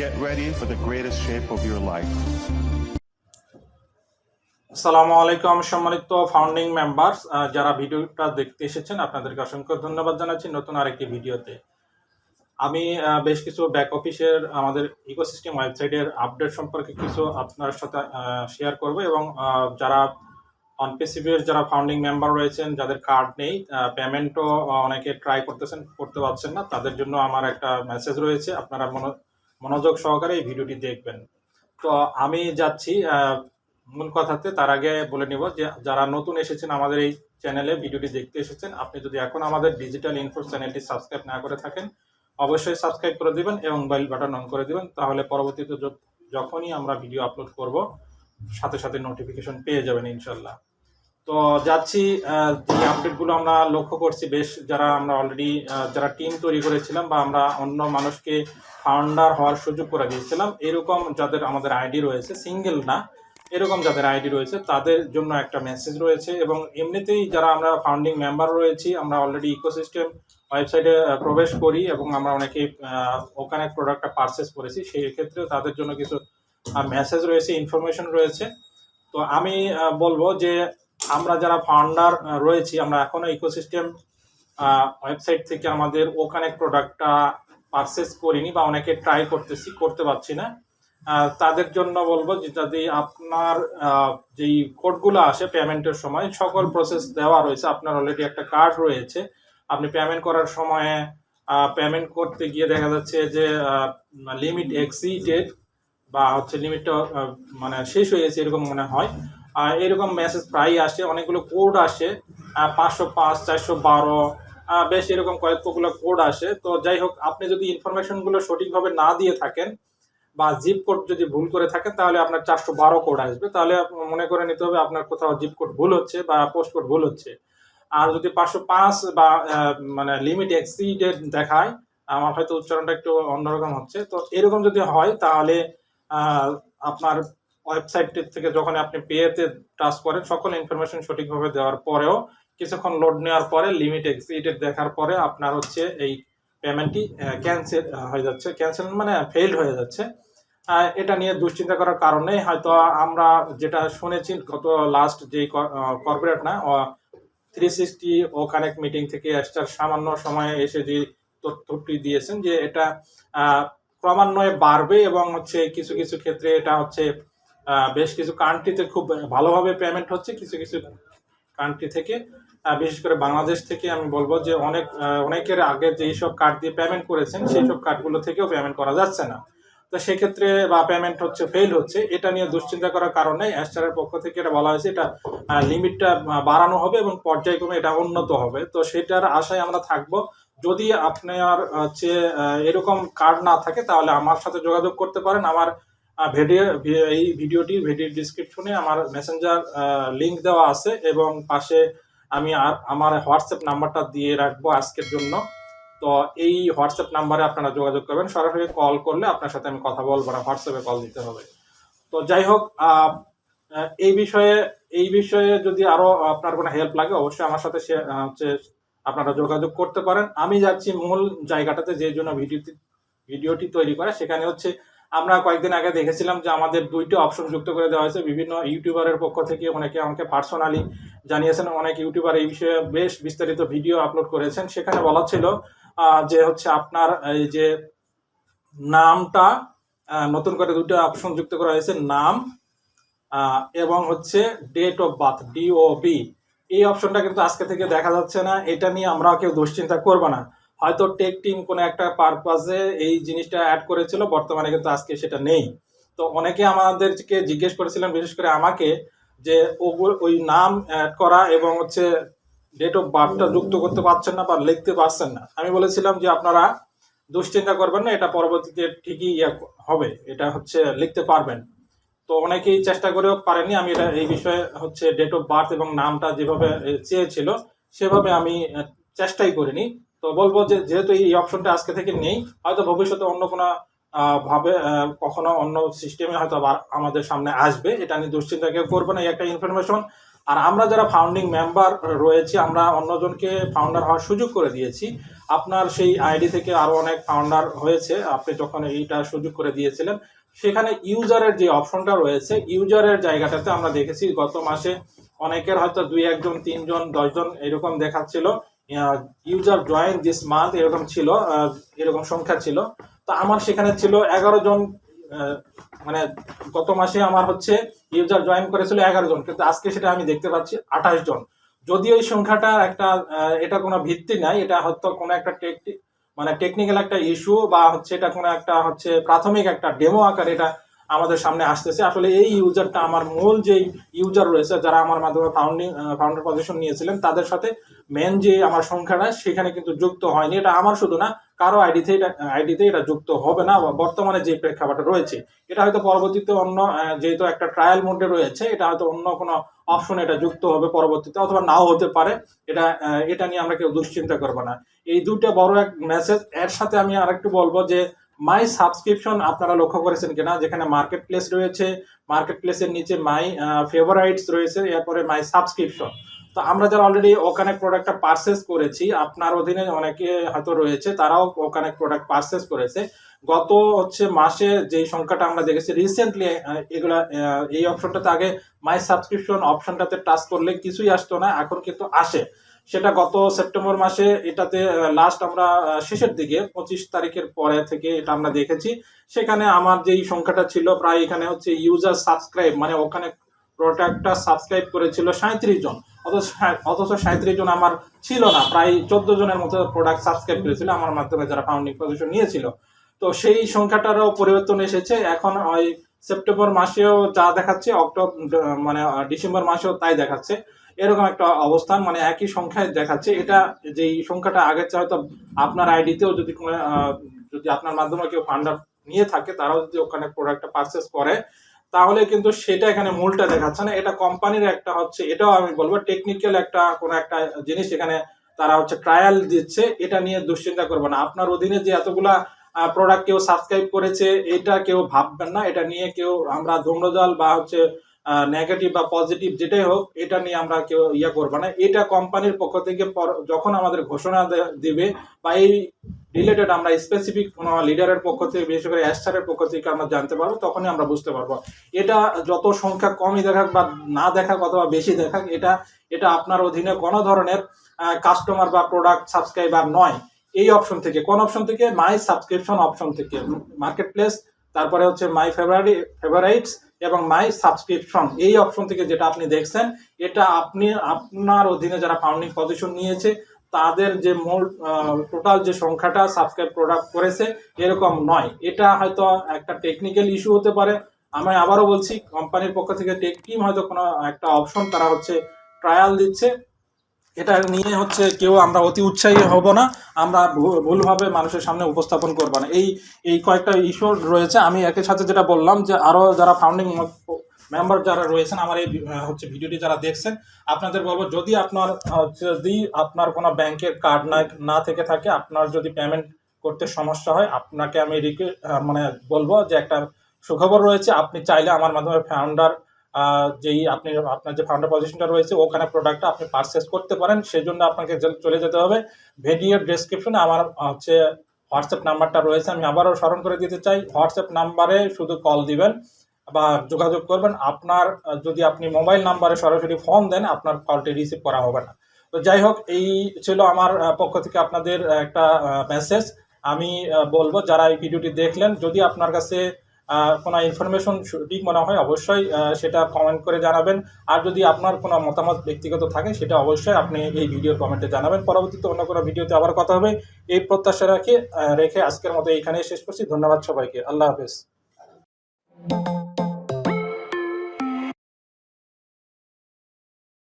Get ready for the greatest shape of your life. আসসালামু আলাইকুম সম্মানিত ফাউন্ডিং মেম্বার্স, যারা ভিডিওটা দেখতে এসেছেন আপনাদেরকে অসংখ্য ধন্যবাদ জানাচ্ছি নতুন আরেকটি ভিডিওতে। আমি বেশ কিছু ব্যাক অফিসের আমাদের ইকোসিস্টেম ওয়েবসাইটের আপডেট সম্পর্কে কিছু আপনার সাথে শেয়ার করব এবং যারা অনপেসিভের যারা ফাউন্ডিং মেম্বার রয়েছেন, যাদের কার্ড নেই, পেমেন্টও অনেকে ট্রাই করতে পারছেন না, তাদের জন্য আমার একটা মেসেজ রয়েছে। আপনারা মনোযোগ সহকারে এই ভিডিওটি দেখবেন। তো আমি যাচ্ছি মূল কথাতে। তার আগে বলে নিব যে যারা নতুন এসেছেন আমাদের এই চ্যানেলে ভিডিওটি দেখতে এসেছেন, আপনি যদি এখন আমাদের ডিজিটাল ইনফো চ্যানেলটি সাবস্ক্রাইব না করে থাকেন অবশ্যই সাবস্ক্রাইব করে দিবেন এবং বেল বাটন অন করে দিবেন, তাহলে পরবর্তীতে যখনই আমরা ভিডিও আপলোড করব সাথে সাথে নোটিফিকেশন পেয়ে যাবেন ইনশাল্লাহ। তো যাচ্ছি, যে আপডেটগুলো আমরা লক্ষ্য করছি, বেশ যারা আমরা অলরেডি যারা টিম তৈরি করেছিলাম বা আমরা অন্য মানুষকে ফাউন্ডার হওয়ার সুযোগ করে দিয়েছিলাম, এরকম যাদের আমাদের আইডি রয়েছে, সিঙ্গেল না, এরকম যাদের আইডি রয়েছে তাদের জন্য একটা মেসেজ রয়েছে। এবং এমনিতেই যারা আমরা ফাউন্ডিং মেম্বার রয়েছি, আমরা অলরেডি ইকোসিস্টেম ওয়েবসাইটে প্রবেশ করি এবং আমরা অনেকেই ওখানে প্রোডাক্টটা পারচেস করেছি, সেই ক্ষেত্রে তাদের জন্য কিছু মেসেজ রয়েছে, ইনফরমেশন রয়েছে। তো আমি বলবো যে আমরা যারা ফাউন্ডার রয়েছি, আমরা এখনো ইকোসিস্টেম ওয়েবসাইট থেকে আমাদের ওকানেক্ট প্রোডাক্টটা পারচেস করিনি বা অনেকে ট্রাই করতে পারছি না, তাদের জন্য বলবো যে যদি আপনার যেই কোডগুলো আসে পেমেন্টের সময়, সকল প্রসেস দেওয়া রয়েছে, আপনার অলরেডি একটা কার্ড রয়েছে, আপনি পেমেন্ট করার সময় পেমেন্ট করতে গিয়ে দেখা যাচ্ছে যে লিমিট এক্সিডেড বা হচ্ছে লিমিটটা মানে শেষ হয়ে গেছে এরকম মনে হয়। এরকম মেসেজ প্রায়ই আসে, অনেকগুলো কোড আসে, 505, 412, বেশ এরকম কয়েকগুলো কোড আসে। তো যাই হোক, আপনি যদি ইনফরমেশনগুলো সঠিকভাবে না দিয়ে থাকেন বা জিপ কোড যদি ভুল করে থাকেন, তাহলে আপনার 412 কোড আসবে। তাহলে মনে করে নিতে হবে আপনার কোথাও জিপ কোড ভুল হচ্ছে বা পোস্ট কোড ভুল হচ্ছে। আর যদি 505 বা মানে লিমিট এক্সিডেড দেখায়, আমার হয়তো উচ্চারণটা একটু অন্যরকম হচ্ছে, তো এরকম যদি হয় তাহলে আপনার ওয়েবসাইট থেকে যখন আপনি পেতে টাচ করেন, সকল ইনফরমেশন সঠিকভাবে দেওয়ার পরেও কিছুক্ষণ লোড নেওয়ার পরে লিমিট এক্সিডেড দেখার পরে আপনার হচ্ছে এই পেমেন্টটি ক্যান্সেল হয়ে যাচ্ছে, ক্যান্সেল মানে ফেইল্ড হয়ে যাচ্ছে। এটা নিয়ে দুশ্চিন্তা করার কারণে হয়তো আমরা যেটা শুনেছি গত লাস্ট যেই কর্পোরেট না 360 ও কানেক্ট মিটিং থেকে এক্সট্রা সামান্য সময়ে এসে যে তথ্যটি দিয়েছেন যে এটা ক্রমান্বয়ে বাড়বে এবং হচ্ছে কিছু কিছু ক্ষেত্রে এটা হচ্ছে বেশ কিছু কান্ট্রিতে খুব ভালোভাবে পেমেন্ট হচ্ছে, কিছু কিছু কান্ট্রি থেকে বিশেষ করে বাংলাদেশ থেকে আমি বলবো যে অনেকের আগে যেই সব কার্ড দিয়ে পেমেন্ট করেছেন সেই সব কার্ডগুলো থেকেও পেমেন্ট করা যাচ্ছে না। তো সেক্ষেত্রে বা পেমেন্ট হচ্ছে ফেল হচ্ছে, এটা নিয়ে দুশ্চিন্তা করার কারণে অ্যাস্টারের পক্ষ থেকে এটা বলা হয়েছে এটা লিমিটটা বাড়ানো হবে এবং পর্যায়ক্রমে এটা উন্নত হবে। তো সেটার আশায় আমরা থাকবো। যদি আপনার হচ্ছে এরকম কার্ড না থাকে তাহলে আমার সাথে যোগাযোগ করতে পারেন। আমার ভিডিওর ডিসক্রিপশনে আমার মেসেঞ্জার লিংক দেওয়া আছে এবং পাশে আমি আমার হোয়াটসঅ্যাপ নাম্বারটা দিয়ে রাখবো আজকের জন্য। তো এই হোয়াটসঅ্যাপ নাম্বারে আপনারা যোগাযোগ করবেন, সরাসরি কল করলে আপনার সাথে আমি কথা বলবো না, হোয়াটসঅ্যাপে কল দিতে হবে। তো যাই হোক, এই বিষয়ে যদি আরো আপনার কোনো হেল্প লাগে অবশ্যই আমার সাথে হচ্ছে আপনারা যোগাযোগ করতে পারেন। আমি যাচ্ছি মূল জায়গাটাতে, যে জন্য ভিডিওটি তৈরি করা। সেখানে হচ্ছে আমরা কয়েকদিন আগে দেখেছিলাম যে আমাদের 2টি অপশন যুক্ত করে দেওয়া হয়েছে বিভিন্ন ইউটিউবারের পক্ষ থেকে। অনেকে আমাকে পার্সোনালি জানিয়েছেন, অনেক ইউটিউবার এই বিষয়ে বেশ বিস্তারিত ভিডিও আপলোড করেছেন। সেখানে বলা ছিল যে হচ্ছে আপনার এই যে নামটা নতুন করে 2টা অপশন যুক্ত করা হয়েছে, নাম এবং হচ্ছে ডেট অফ বার্থ, DOB। এই অপশনটা কিন্তু আজকে থেকে দেখা যাচ্ছে না। এটা নিয়ে আমরা কেউ দুশ্চিন্তা করবো না, হয়তো টেক টিম কোনো একটা পারপাসে এই জিনিসটা অ্যাড করেছিল, বর্তমানে কিন্তু আজকে সেটা নেই। তো অনেকে আমাদেরকে জিজ্ঞেস করেছিলেন, বিশেষ করে আমাকে, যে ওই নাম অ্যাড করা এবং হচ্ছে ডেট অফ বার্থটা যুক্ত করতে পারছেন না বা লিখতে পারছেন না। আমি বলেছিলাম যে আপনারা দুশ্চিন্তা করবেন না, এটা পরবর্তীতে ঠিকই হবে, এটা হচ্ছে লিখতে পারবেন। তো অনেকেই চেষ্টা করেও পারেনি। আমি এটা এই বিষয়ে হচ্ছে ডেট অফ বার্থ এবং নামটা যেভাবে চেয়েছিল সেভাবে আমি চেষ্টাই করিনি। তো বলবো যে যেহেতু এই অপশনটা আজকে থেকে নেই, হয়তো ভবিষ্যতে অন্য কোনো ভাবে কখনো অন্য সিস্টেমে হয়তো আবার আমাদের সামনে আসবে, এটা নিয়ে দুশ্চিন্তা কেউ করবে না। এই একটা ইনফরমেশন আর আমরা যারা ফাউন্ডিং মেম্বার রয়েছি আমরা অন্যজনকে ফাউন্ডার হওয়ার সুযোগ করে দিয়েছি। আপনার সেই আইডি থেকে আরও অনেক ফাউন্ডার হয়েছে, আপনি যখন এইটা সুযোগ করে দিয়েছিলেন সেখানে ইউজারের যে অপশনটা রয়েছে, ইউজারের জায়গাটাতে আমরা দেখেছি গত মাসে অনেকের হয়তো 2-1 জন 3 জন 10 জন এরকম দেখাচ্ছিল, ইউজার জয়েন দিস মান্থ এরকম ছিল, এরকম সংখ্যা ছিল। তো আমার সেখানে ছিল 11 জন, মানে গত মাসে আমার হচ্ছে ইউজার জয়েন করেছিল 11 জন, কিন্তু আজকে সেটা আমি দেখতে পাচ্ছি 28 জন। যদিও এই সংখ্যাটা একটা এটা কোনো ভিত্তি নাই, এটা হয়তো কোনো একটা টেকনিক্যাল একটা ইস্যু বা হচ্ছে এটা কোনো একটা হচ্ছে প্রাথমিক একটা ডেমো আকারে এটা আমাদের সামনে আসতেছে। আসলে এই ইউজারটা আমার মূল যে ইউজার রয়েছে যারা আমার মাধ্যমে ফাউন্ডার পজিশন নিয়েছিলেন তাদের সাথে মেন যে আমার সংখ্যাটা সেখানে কিন্তু যুক্ত হয়নি। এটা আমার শুধু না, কারো আইডিতে এটা যুক্ত হবে না বর্তমানে যে প্রেক্ষাপটে রয়েছে। এটা হয়তো পরবর্তীতে অন্য, যেহেতু একটা ট্রায়াল মোডে রয়েছে, এটা হয়তো অন্য কোনো অপশন এটা যুক্ত হবে পরবর্তীতে, অথবা নাও হতে পারে। এটা নিয়ে আমরা কেউ দুশ্চিন্তা করবো না। এই দুইটা বড় এক মেসেজ। এর সাথে আমি আরেকটু বলবো যে মাই সাবস্ক্রিপশন আপনারা লক্ষ্য করেছেন কিনা, যেখানে মার্কেট প্লেস রয়েছে, মার্কেট প্লেসের নিচে মাই ফেভারাইটস রয়েছে, এরপরে মাই সাবস্ক্রিপশন। তো আমরা যারা অলরেডি ওখানে প্রোডাক্টটা পারচেস করেছি, আপনার অধীনে অনেকে হয়তো রয়েছে তারাও ওখানে প্রোডাক্ট পারচেস করেছে। গত হচ্ছে মাসে যেই সংখ্যাটা আমরা দেখেছি রিসেন্টলি, এগুলা এই অপশনটাতে আগে মাই সাবস্ক্রিপশন অপশনটাতে টাচ করলে কিছুই আসতো না, এখন কিন্তু আসে। সেটা গত সেপ্টেম্বর মাসে, এটাতে লাস্ট আমরা শেষের দিকে 25 তারিখের পরে থেকে এটা আমরা দেখেছি। সেখানে আমার যেই সংখ্যাটা ছিল প্রায়, এখানে হচ্ছে ইউজার সাবস্ক্রাইব, মানে ওখানে প্রোডাক্টটা সাবস্ক্রাইব করেছিল 37 জন, অথচ 37 জন আমার ছিল না, প্রায় 14 জনের মতো প্রোডাক্ট সাবস্ক্রাইব করেছিল আমার মাধ্যমে যারা ফাউন্ডিং পজিশন নিয়েছিল। তো সেই সংখ্যাটারও পরিবর্তন এসেছে। এখন ওই সেপ্টেম্বর মাসেও যা দেখাচ্ছে, মানে ডিসেম্বর মাসেও তাই দেখাচ্ছে, এরকম একটা অবস্থান, মানে একই সংখ্যায় দেখাচ্ছে। এটা যেই সংখ্যাটা আগের চেয়ে হয়তো আপনার আইডিতেও যদি কোনো যদি আপনার মাধ্যমে কেউ ফান্ডার নিয়ে থাকে, তারাও যদি ওখানে প্রোডাক্টটা পারচেস করে, তাহলে কিন্তু সেটা এখানে মূলটা দেখাচ্ছে না। এটা কোম্পানির একটা হচ্ছে, এটাও আমি বলবো টেকনিক্যাল একটা কোনো একটা জিনিস এখানে তারা হচ্ছে ট্রায়াল দিচ্ছে। এটা নিয়ে দুশ্চিন্তা করবো না। আপনার অধীনে যে এতগুলা প্রোডাক্ট কেউ সাবস্ক্রাইব করেছে, এটা কেউ ভাববেন না, এটা নিয়ে কেউ আমরা ধূম্রজাল বা হচ্ছে নেগেটিভ বা পজিটিভ যেটাই হোক, এটা নিয়ে আমরা কেউ করবো না। এটা কোম্পানির পক্ষ থেকে যখন আমাদের ঘোষণা দিবে বা এই রিলেটেড আমরা স্পেসিফিক কোনো লিডারের পক্ষ থেকে, বিশেষ করে অ্যাস্টারের পক্ষ থেকে আমরা জানতে পারবো, তখনই আমরা বুঝতে পারবো। এটা যত সংখ্যা কমই দেখাক বা না দেখাক অথবা বেশি দেখাক, এটা আপনার অধীনে কোনো ধরনের কাস্টমার বা প্রোডাক্ট সাবস্ক্রাইবার নয়। এই অপশন থেকে, কোন অপশন থেকে? মাই সাবস্ক্রিপশন অপশন থেকে, মার্কেট প্লেস, তারপরে হচ্ছে মাই ফেভারাইটস এবং মাই সাবস্ক্রিপশন, এই অপশন থেকে যেটা আপনি দেখছেন, এটা আপনার অধীনে যারা ফাউন্ডিং পজিশন নিয়েছে তাদের যে মূল টোটাল যে সংখ্যাটা সাবস্ক্রাইব প্রোডাক্ট করেছে এরকম নয়। এটা হয়তো একটা টেকনিক্যাল ইস্যু হতে পারে। আমি আবারও বলছি, কোম্পানির পক্ষ থেকে টেক টিম হয়তো কোনো একটা অপশন তারা হচ্ছে ট্রায়াল দিচ্ছে। এটা নিয়ে হচ্ছে কেউ আমরা অতি উৎসাহী হব না, আমরা ভুলভাবে মানুষের সামনে উপস্থাপন করবো না। এই কয়েকটা ইস্যু রয়েছে। আমি একই সাথে যেটা বললাম যে আরও যারা ফাউন্ডিং মেম্বার যারা রয়েছেন, আমার এই হচ্ছে ভিডিওটি যারা দেখছেন, আপনাদের বলবো, যদি আপনার কোনো ব্যাংকের কার্ড না থেকে থাকে, আপনার যদি পেমেন্ট করতে সমস্যা হয়, আপনাকে আমি মানে বলবো যে একটা সুখবর রয়েছে। আপনি চাইলে আমার মাধ্যমে ফাউন্ডার আপনার যে ফাউন্ডার পজিশনটা রয়েছে ওখানে প্রোডাক্টটা আপনি পারচেস করতে পারেন। সেই জন্য আপনাকে চলে যেতে হবে ভিডিওর ডেসক্রিপশনে আমার হচ্ছে হোয়াটসঅ্যাপ নাম্বারটা রয়েছে। আমি আবারও স্মরণ করে দিতে চাই, হোয়াটসঅ্যাপ নাম্বারে শুধু কল দিবেন বা যোগাযোগ করবেন। আপনার যদি আপনি মোবাইল নাম্বারে সরাসরি ফোন দেন, আপনার কলটি রিসিভ করা হবে না। তো যাই হোক, এই ছিল আমার পক্ষ থেকে আপনাদের একটা মেসেজ। আমি বলবো, যারা এই ভিডিওটি দেখলেন, যদি আপনার কাছে কোনো ইনফরমেশন সঠিক মনে হয় অবশ্যই সেটা কমেন্ট করে জানাবেন। আর যদি আপনার কোনো মতামত ব্যক্তিগত থাকে, সেটা অবশ্যই আপনি এই ভিডিওর কমেন্টে জানাবেন। পরবর্তীতে অন্য কোনো ভিডিওতে আবার কথা হবে, এই প্রত্যাশা রেখে আজকের মতো এইখানেই শেষ করছি। ধন্যবাদ সবাইকে। আল্লাহ হাফেজ।